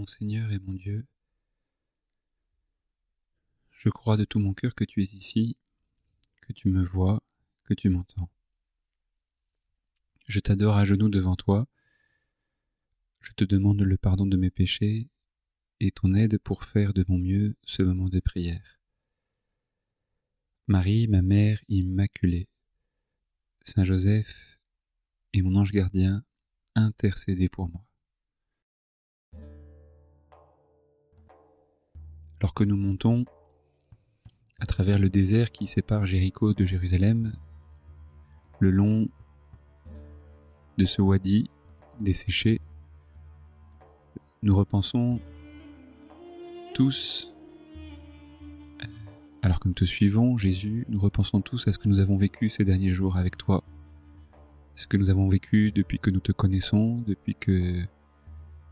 Mon Seigneur et mon Dieu, je crois de tout mon cœur que tu es ici, que tu me vois, que tu m'entends. Je t'adore à genoux devant toi, je te demande le pardon de mes péchés et ton aide pour faire de mon mieux ce moment de prière. Marie, ma mère immaculée, Saint Joseph et mon ange gardien, intercédez pour moi. Alors que nous montons à travers le désert qui sépare Jéricho de Jérusalem, le long de ce wadi desséché, nous repensons tous, alors que nous te suivons, Jésus, nous repensons tous à ce que nous avons vécu ces derniers jours avec toi, ce que nous avons vécu depuis que nous te connaissons, depuis que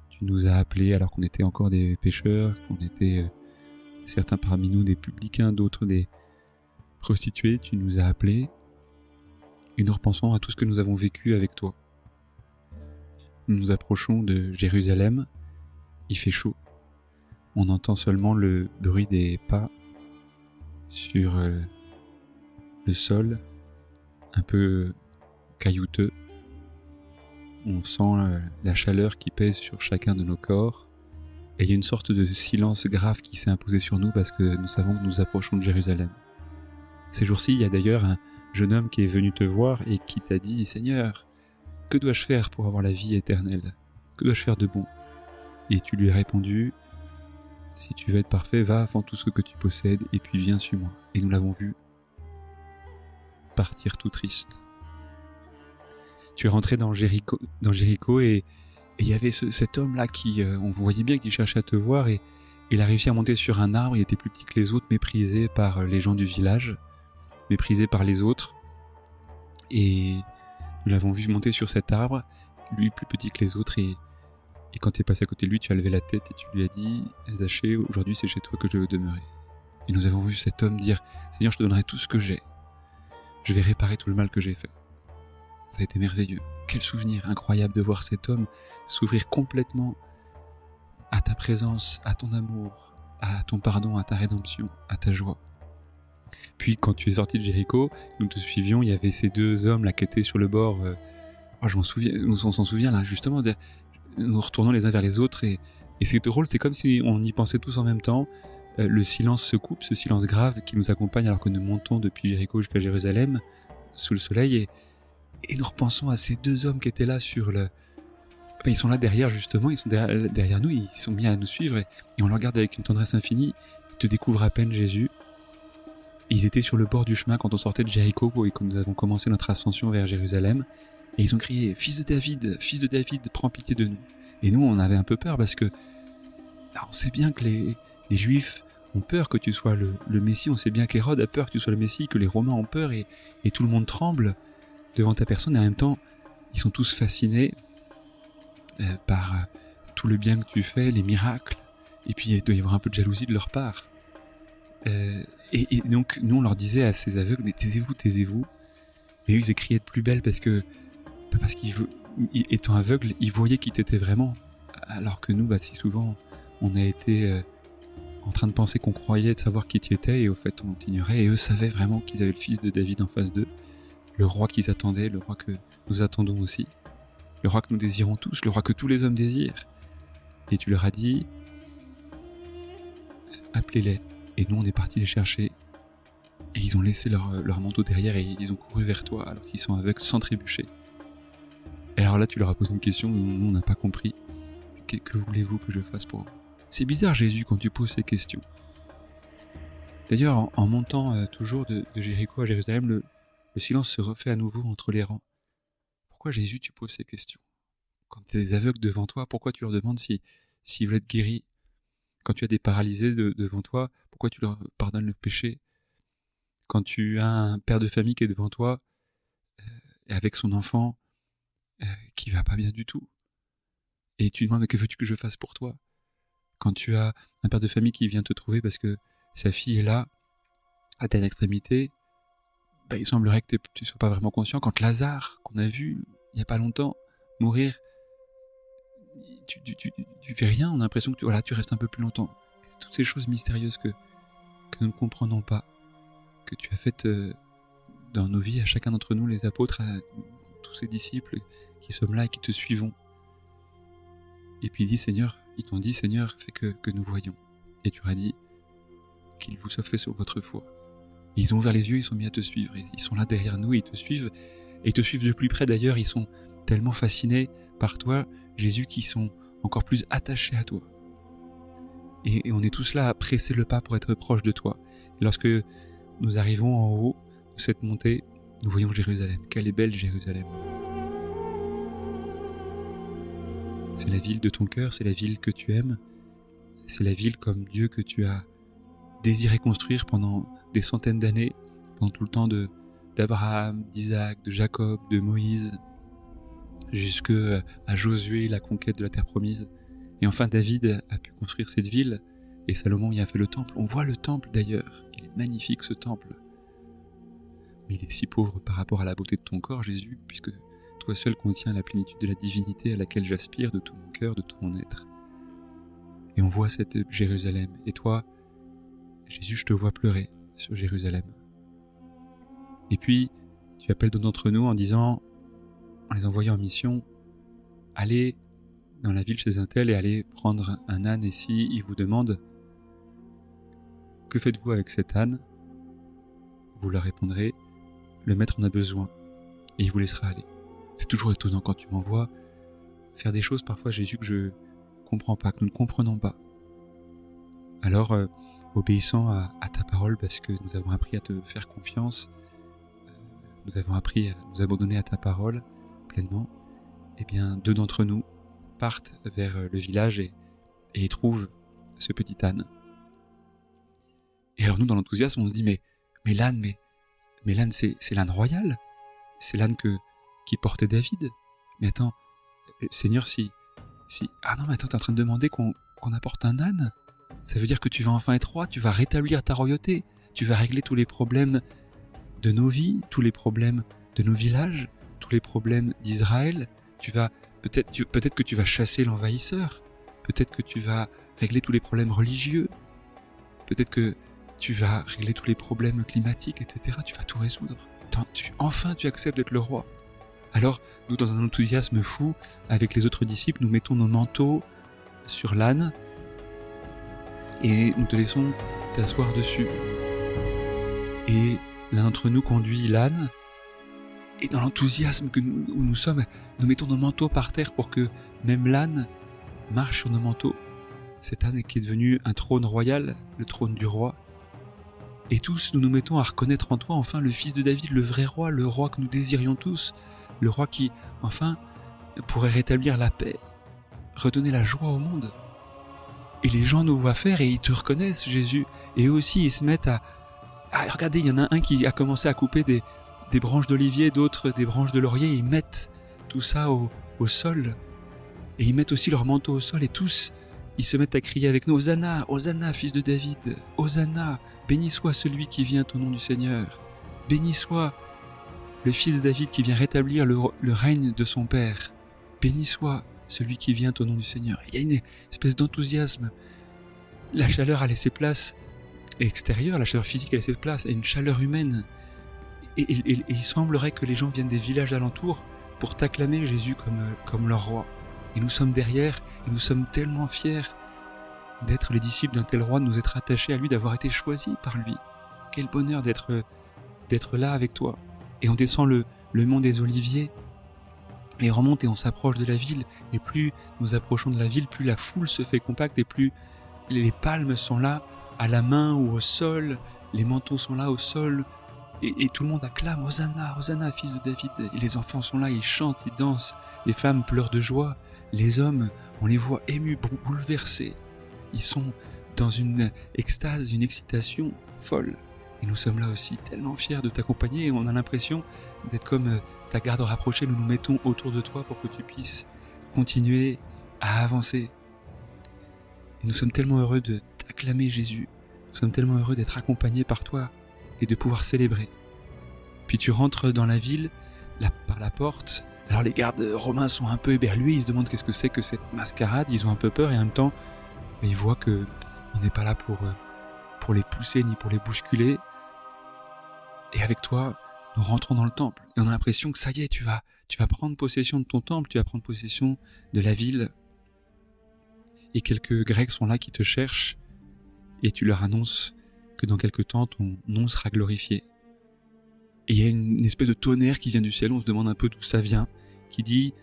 tu nous as appelés alors qu'on était encore des pécheurs, qu'on était certains parmi nous des publicains, d'autres des prostituées, tu nous as appelés, et nous repensons à tout ce que nous avons vécu avec toi. Nous nous approchons de Jérusalem, il fait chaud, on entend seulement le bruit des pas sur le sol, un peu caillouteux. On sent la chaleur qui pèse sur chacun de nos corps, et il y a une sorte de silence grave qui s'est imposé sur nous parce que nous savons que nous approchons de Jérusalem. Ces jours-ci, il y a d'ailleurs un jeune homme qui est venu te voir et qui t'a dit « Seigneur, que dois-je faire pour avoir la vie éternelle ? Que dois-je faire de bon ?» Et tu lui as répondu « Si tu veux être parfait, va, vends tout ce que tu possèdes et puis viens suis-moi. » Et nous l'avons vu partir tout triste. Tu es rentré dans Jéricho et il y avait cet homme-là qui, on voyait bien qu'il cherchait à te voir et il a réussi à monter sur un arbre, il était plus petit que les autres, méprisé par les gens du village, méprisé par les autres. Et nous l'avons vu monter sur cet arbre, lui plus petit que les autres, et quand tu es passé à côté de lui, tu as levé la tête et tu lui as dit « Zachée, aujourd'hui c'est chez toi que je veux demeurer. » Et nous avons vu cet homme dire « Seigneur, je te donnerai tout ce que j'ai. Je vais réparer tout le mal que j'ai fait. » Ça a été merveilleux. Quel souvenir incroyable de voir cet homme s'ouvrir complètement à ta présence, à ton amour, à ton pardon, à ta rédemption, à ta joie. Puis quand tu es sorti de Jéricho, nous te suivions, il y avait ces deux hommes là qui étaient sur le bord. Je m'en souviens, on s'en souvient là, justement, nous retournons les uns vers les autres et c'est drôle, c'est comme si on y pensait tous en même temps. Le silence se coupe, ce silence grave qui nous accompagne alors que nous montons depuis Jéricho jusqu'à Jérusalem, sous le soleil, et nous repensons à ces deux hommes qui étaient là sur le... Enfin, ils sont là derrière justement, ils sont derrière nous, ils sont mis à nous suivre et on les regarde avec une tendresse infinie. Ils te découvrent à peine Jésus. Et ils étaient sur le bord du chemin quand on sortait de Jéricho et que nous avons commencé notre ascension vers Jérusalem. Et ils ont crié « Fils de David, prends pitié de nous !» Et nous, on avait un peu peur parce que on sait bien que les Juifs ont peur que tu sois le Messie, on sait bien qu'Hérode a peur que tu sois le Messie, que les Romains ont peur et tout le monde tremble devant ta personne, et en même temps, ils sont tous fascinés par tout le bien que tu fais, les miracles, et puis il doit y avoir un peu de jalousie de leur part. Et donc, nous, on leur disait à ces aveugles, mais taisez-vous. Et eux, ils criaient de plus belle parce qu'étant aveugles, ils voyaient qui t'étais vraiment. Alors que nous, si souvent, on a été en train de penser qu'on croyait de savoir qui tu étais, et au fait, on t'ignorait, et eux savaient vraiment qu'ils avaient le fils de David en face d'eux, le roi qu'ils attendaient, le roi que nous attendons aussi, le roi que nous désirons tous, le roi que tous les hommes désirent. Et tu leur as dit, appelez-les. Et nous, on est partis les chercher. Et ils ont laissé leur manteau derrière et ils ont couru vers toi alors qu'ils sont aveugles sans trébucher. Et alors là, tu leur as posé une question dont nous, on n'a pas compris. Que voulez-vous que je fasse pour vous ? C'est bizarre, Jésus, quand tu poses ces questions. D'ailleurs, en montant toujours de Jéricho à Jérusalem, le silence se refait à nouveau entre les rangs. Pourquoi, Jésus, tu poses ces questions ? Quand tu as des aveugles devant toi, pourquoi tu leur demandes s'ils veulent être guéris ? Quand tu as des paralysés devant toi, pourquoi tu leur pardonnes le péché ? Quand tu as un père de famille qui est devant toi, et avec son enfant qui va pas bien du tout, et tu lui demandes « que veux-tu que je fasse pour toi ?» Quand tu as un père de famille qui vient te trouver parce que sa fille est là, à telle extrémité, il semblerait que tu ne sois pas vraiment conscient. Quand Lazare, qu'on a vu il n'y a pas longtemps, mourir, tu fais rien, on a l'impression que tu restes un peu plus longtemps. Toutes ces choses mystérieuses que nous ne comprenons pas, que tu as faites dans nos vies, à chacun d'entre nous, les apôtres, à tous ces disciples qui sommes là et qui te suivons. Et puis ils t'ont dit, Seigneur, fais que nous voyions. Et tu as dit qu'il vous soit fait sur votre foi. Et ils ont ouvert les yeux, ils sont mis à te suivre. Et ils sont là derrière nous, et ils te suivent. Et ils te suivent de plus près d'ailleurs, ils sont tellement fascinés par toi, Jésus, qu'ils sont encore plus attachés à toi. Et on est tous là à presser le pas pour être proche de toi. Et lorsque nous arrivons en haut de cette montée, nous voyons Jérusalem. Quelle est belle Jérusalem! C'est la ville de ton cœur, c'est la ville que tu aimes, c'est la ville comme Dieu que tu as désiré construire pendant des centaines d'années, pendant tout le temps d'Abraham, d'Isaac, de Jacob, de Moïse, jusque à Josué, la conquête de la terre promise. Et enfin David a pu construire cette ville, et Salomon y a fait le temple. On voit le temple d'ailleurs, il est magnifique ce temple. Mais il est si pauvre par rapport à la beauté de ton corps, Jésus, puisque toi seul contiens la plénitude de la divinité à laquelle j'aspire de tout mon cœur, de tout mon être. Et on voit cette Jérusalem. Et toi, Jésus, je te vois pleurer sur Jérusalem. Et puis, tu appelles d'autres d'entre nous en disant, en les envoyant en mission, allez dans la ville chez un tel et allez prendre un âne, et si il vous demande que faites-vous avec cet âne, vous leur répondrez, le maître en a besoin, et il vous laissera aller. C'est toujours étonnant quand tu m'envoies faire des choses parfois, Jésus, que je comprends pas, que nous ne comprenons pas. Alors, obéissant à ta parole, parce que nous avons appris à te faire confiance, nous avons appris à nous abandonner à ta parole pleinement, eh bien, 2 d'entre nous partent vers le village et y trouvent ce petit âne. Et alors nous, dans l'enthousiasme, on se dit, mais l'âne, mais l'âne, c'est l'âne royal, c'est l'âne qui portait David. Mais attends, Seigneur, ah non, mais attends, t'es en train de demander qu'on apporte un âne? Ça veut dire que tu vas enfin être roi, tu vas rétablir ta royauté, tu vas régler tous les problèmes de nos vies, tous les problèmes de nos villages, tous les problèmes d'Israël. Peut-être que tu vas chasser l'envahisseur, peut-être que tu vas régler tous les problèmes religieux, peut-être que tu vas régler tous les problèmes climatiques, etc. Tu vas tout résoudre. Enfin, tu acceptes d'être le roi. Alors, nous, dans un enthousiasme fou, avec les autres disciples, nous mettons nos manteaux sur l'âne et nous te laissons t'asseoir dessus. Et l'un d'entre nous conduit l'âne, et dans l'enthousiasme où nous sommes, nous mettons nos manteaux par terre pour que même l'âne marche sur nos manteaux. Cet âne qui est devenu un trône royal, le trône du roi. Et tous, nous nous mettons à reconnaître en toi, enfin, le fils de David, le vrai roi, le roi que nous désirions tous, le roi qui, enfin, pourrait rétablir la paix, redonner la joie au monde. Et les gens nous voient faire et ils te reconnaissent, Jésus. Et eux aussi, ils se mettent à regardez, il y en a un qui a commencé à couper des branches d'olivier, d'autres des branches de laurier, et ils mettent tout ça au sol. Et ils mettent aussi leur manteau au sol, et tous, ils se mettent à crier avec nous, Hosanna, Hosanna, fils de David, Hosanna, béni soit celui qui vient au nom du Seigneur, béni soit le fils de David qui vient rétablir le règne de son père, béni soit celui qui vient au nom du Seigneur. Il y a une espèce d'enthousiasme. La chaleur a laissé place extérieure, la chaleur physique a laissé place à une chaleur humaine. Et il semblerait que les gens viennent des villages alentours pour t'acclamer Jésus comme leur roi. Et nous sommes derrière, et nous sommes tellement fiers d'être les disciples d'un tel roi, de nous être attachés à lui, d'avoir été choisis par lui. Quel bonheur d'être là avec toi. Et on descend le mont des Oliviers, et on remonte et on s'approche de la ville, et plus nous approchons de la ville, plus la foule se fait compacte, et plus les palmes sont là, à la main ou au sol, les manteaux sont là au sol, et tout le monde acclame, Hosanna, Hosanna, fils de David. Et les enfants sont là, ils chantent, ils dansent, les femmes pleurent de joie, les hommes, on les voit émus, bouleversés. Ils sont dans une extase, une excitation folle. Et nous sommes là aussi tellement fiers de t'accompagner, et on a l'impression d'être comme ta garde rapprochée. Nous nous mettons autour de toi pour que tu puisses continuer à avancer. Et nous sommes tellement heureux de t'acclamer, Jésus. Nous sommes tellement heureux d'être accompagnés par toi et de pouvoir célébrer. Puis tu rentres dans la ville, par la porte Alors les gardes romains sont un peu éberlués, ils se demandent qu'est-ce que c'est que cette mascarade, ils ont un peu peur et en même temps, ils voient que on n'est pas là pour les pousser ni pour les bousculer. Et avec toi, nous rentrons dans le temple et on a l'impression que ça y est, tu vas prendre possession de ton temple, tu vas prendre possession de la ville. Et quelques Grecs sont là qui te cherchent et tu leur annonces que dans quelque temps ton nom sera glorifié. Et il y a une espèce de tonnerre qui vient du ciel, on se demande un peu d'où ça vient, qui dit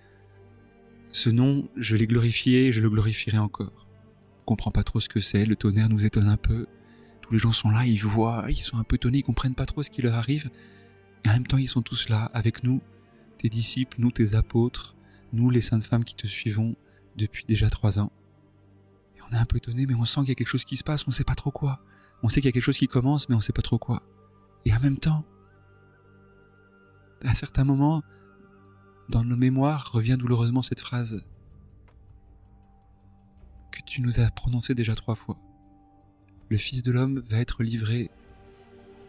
« Ce nom, je l'ai glorifié et je le glorifierai encore ». On comprend pas trop ce que c'est, le tonnerre nous étonne un peu. Tous les gens sont là, ils voient, ils sont un peu étonnés, ils comprennent pas trop ce qui leur arrive. Et en même temps, ils sont tous là, avec nous, tes disciples, nous, tes apôtres, nous, les saintes femmes qui te suivons depuis déjà 3 ans. Et on est un peu étonnés, mais on sent qu'il y a quelque chose qui se passe, on sait pas trop quoi. On sait qu'il y a quelque chose qui commence, mais on sait pas trop quoi. Et en même temps, à certains moments, dans nos mémoires, revient douloureusement cette phrase que tu nous as prononcée déjà 3 fois. Le Fils de l'homme va être livré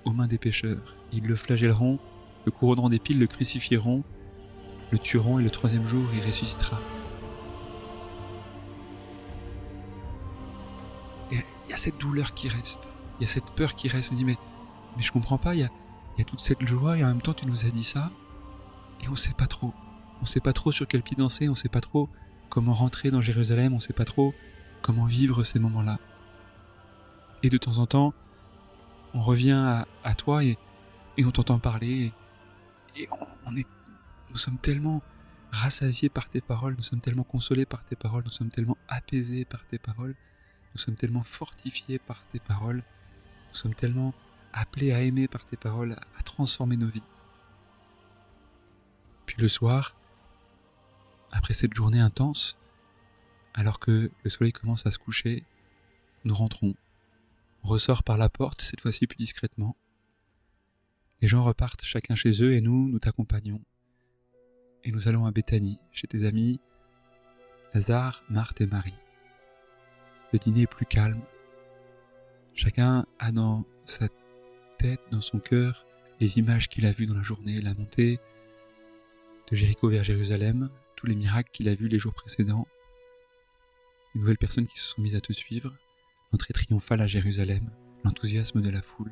aux mains des pécheurs. Ils le flagelleront, le couronneront d'épines, le crucifieront, le tueront et le 3e jour il ressuscitera. Et il y a cette douleur qui reste, il y a cette peur qui reste. On dit mais je comprends pas, il y a toute cette joie et en même temps tu nous as dit ça et on sait pas trop. On sait pas trop sur quel pied danser, on sait pas trop comment rentrer dans Jérusalem, on sait pas trop comment vivre ces moments-là. Et de temps en temps, on revient à toi et on t'entend parler et nous sommes tellement rassasiés par tes paroles, nous sommes tellement consolés par tes paroles, nous sommes tellement apaisés par tes paroles, nous sommes tellement fortifiés par tes paroles, nous sommes tellement appelés à aimer par tes paroles, à transformer nos vies. Puis le soir, après cette journée intense, alors que le soleil commence à se coucher, nous rentrons. On ressort par la porte, cette fois-ci plus discrètement. Les gens repartent chacun chez eux et nous t'accompagnons. Et nous allons à Béthanie, chez tes amis, Lazare, Marthe et Marie. Le dîner est plus calme. Chacun a dans sa tête, dans son cœur, les images qu'il a vues dans la journée, la montée de Jéricho vers Jérusalem, tous les miracles qu'il a vus les jours précédents, les nouvelles personnes qui se sont mises à te suivre, l'entrée triomphale à Jérusalem, l'enthousiasme de la foule.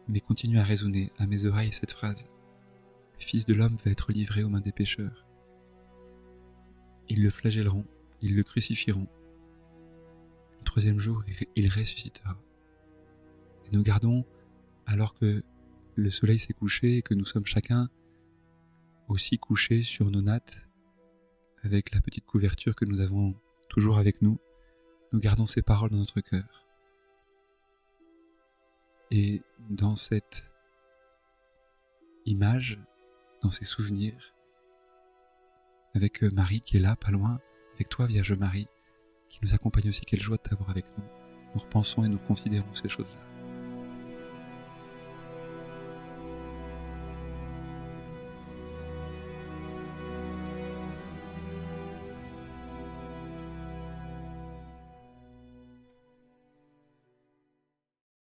Mais continue à résonner à mes oreilles cette phrase. Le Fils de l'homme va être livré aux mains des pécheurs. Ils le flagelleront, ils le crucifieront. Le 3e jour, il ressuscitera. Et nous gardons, alors que le soleil s'est couché et que nous sommes chacun aussi couchés sur nos nattes, avec la petite couverture que nous avons toujours avec nous, nous gardons ces paroles dans notre cœur. Et dans cette image, dans ces souvenirs, avec Marie qui est là, pas loin, avec toi, Vierge Marie, qui nous accompagne aussi, quelle joie de t'avoir avec nous. Nous repensons et nous considérons ces choses-là.